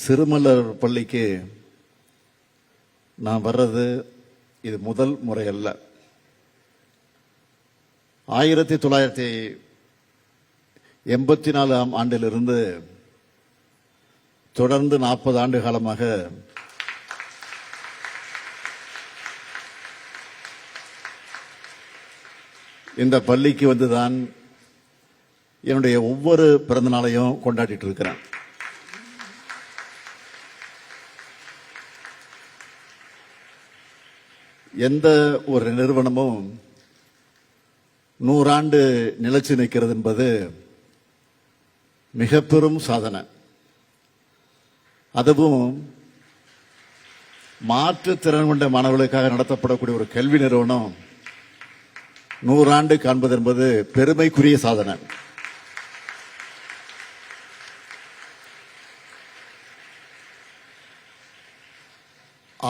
சிறுமலர் பள்ளிக்கு நான் வர்றது இது முதல் முறை அல்ல. 1984 ஆண்டிலிருந்து தொடர்ந்து 40 ஆண்டு காலமாக இந்த பள்ளிக்கு வந்துதான் என்னுடைய ஒவ்வொரு பிறந்த நாளையும் கொண்டாடிட்டு இருக்கிறேன். எந்த ஒரு நிறுவனமும் 100 ஆண்டு நிலைச்சு நிற்கிறது என்பது மிக பெரும் சாதனை. அதுவும் மாற்றுத்திறன் கொண்ட மாணவர்களுக்காக நடத்தப்படக்கூடிய ஒரு கல்வி நிறுவனம் 100 ஆண்டு காண்பது என்பது பெருமைக்குரிய சாதனை.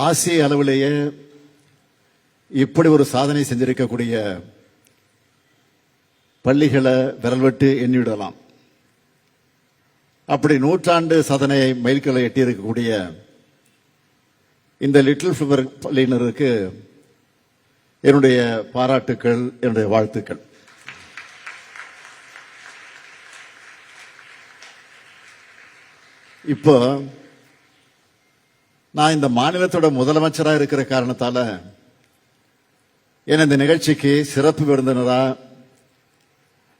ஆசிய அளவிலேயே இப்படி ஒரு சாதனை செஞ்சிருக்கக்கூடிய பள்ளிகளை விரல்விட்டு எண்ணிவிடலாம். அப்படி 100 ஆண்டு சாதனையை மைல்கல்லை எட்டியிருக்கக்கூடிய இந்த லிட்டில் ஃபிளவர் பள்ளியினருக்கு என்னுடைய பாராட்டுக்கள், என்னுடைய வாழ்த்துக்கள். இப்போ நான் இந்த மாநிலத்தோட முதலமைச்சராக இருக்கிற காரணத்தால என்ன இந்த நிகழ்ச்சிக்கு சிறப்பு விருந்தினரா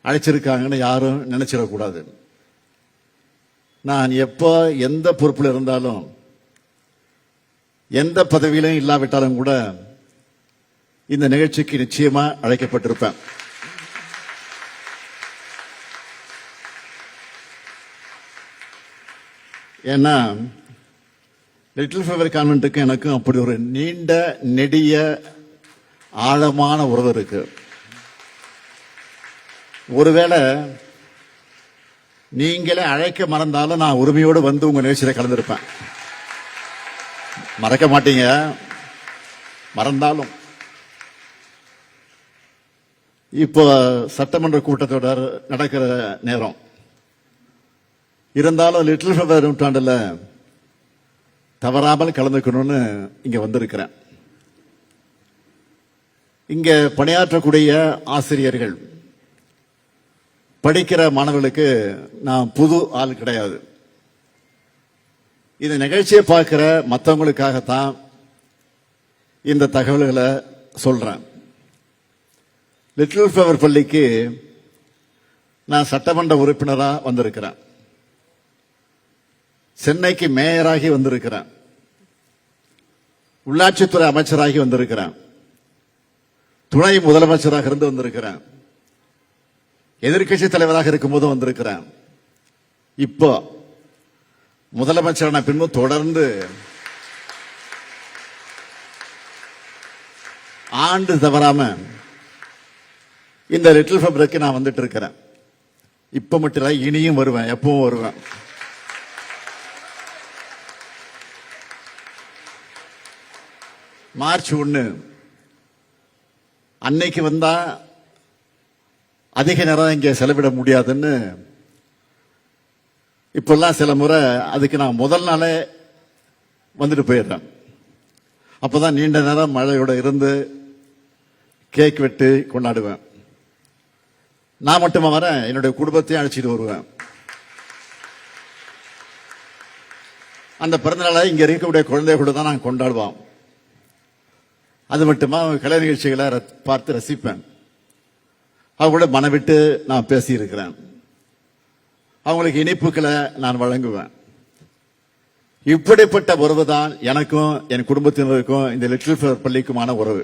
அழைச்சிருக்காங்கன்னு யாரும் நினைச்சிடக்கூடாது. நான் எப்போ எந்த பொறுப்பில் இருந்தாலும் எந்த பதவியிலும் இல்லாவிட்டாலும் கூட இந்த நிகழ்ச்சிக்கு நிச்சயமா அழைக்கப்பட்டிருப்பேன். ஏன்னா லிட்டில் ஃபிளவர் கான்வென்ட்டுக்கு எனக்கும் அப்படி ஒரு நீண்ட நெடிய ஆழமான உறவு இருக்கு. ஒருவேளை நீங்களே அழைக்க மறந்தாலும் நான் உரிமையோடு வந்து உங்க நிகழ்ச்சியில கலந்திருப்பேன். மறக்க மாட்டீங்க, மறந்தாலும். இப்போ சட்டமன்ற கூட்டத்தொடர் நடக்கிற நேரம் இருந்தாலும் லிட்டில் ஃபிளவர் நூற்றாண்டுல தவறாமல் கலந்துக்கணும்னு இங்க வந்திருக்கிறேன். இங்க பணியாற்றக்கூடிய ஆசிரியர்கள், படிக்கிற மாணவர்களுக்கு நான் புது ஆள் கிடையாது. இந்த நிகழ்ச்சியை பார்க்கிற மற்றவங்களுக்காகத்தான் இந்த தகவல்களை சொல்றேன். லிட்டில் ஃபிளவர் பள்ளிக்கு நான் சட்டமன்ற உறுப்பினராக வந்திருக்கிறேன். சென்னைக்கு மேயராகி வந்திருக்கிறேன். உள்ளாட்சித்துறை அமைச்சராகி வந்திருக்கிறேன். துணை முதலமைச்சராக இருந்து வந்திருக்கிறேன். எதிர்கட்சி தலைவராக இருக்கும் போது வந்திருக்கிறேன். இப்போ முதலமைச்சரான பின்பு தொடர்ந்து ஆண்டு தவறாம இந்த லிட்டில் ஃபிளவருக்கு நான் வந்துட்டு இருக்கிறேன். இப்ப மட்டும் இல்ல, இனியும் வருவேன், எப்பவும் வருவேன். மார்ச் 1 அன்னைக்கு வந்தா அதிக நேரம் இங்க செலவிட முடியாதுன்னு இப்பெல்லாம் சில முறை அதுக்கு நான் முதல் நாளே வந்துட்டு போயிடுறேன். அப்பதான் நீண்ட நேரம் மழையோட இருந்து கேக் வெட்டி கொண்டாடுவேன். நான் மட்டுமா வரேன், என்னுடைய குடும்பத்தையும் அழைச்சிட்டு வருவேன். அந்த பிறந்தநாளை இங்க இருக்கக்கூடிய குழந்தைகளோட தான் நான் கொண்டாடுவோம். அது மட்டுமா கலை நிகழ்ச்சிகளை பார்த்து ரசிப்பேன். அவங்களோட மனவிட்டு நான் பேசியிருக்கிறேன். அவங்களுக்கு இனிப்புகளை நான் வழங்குவேன். இப்படிப்பட்ட உறவு தான் எனக்கும் என் குடும்பத்தினருக்கும் இந்த லிட்டில் ஃபிளவர் பள்ளிக்குமான உறவு.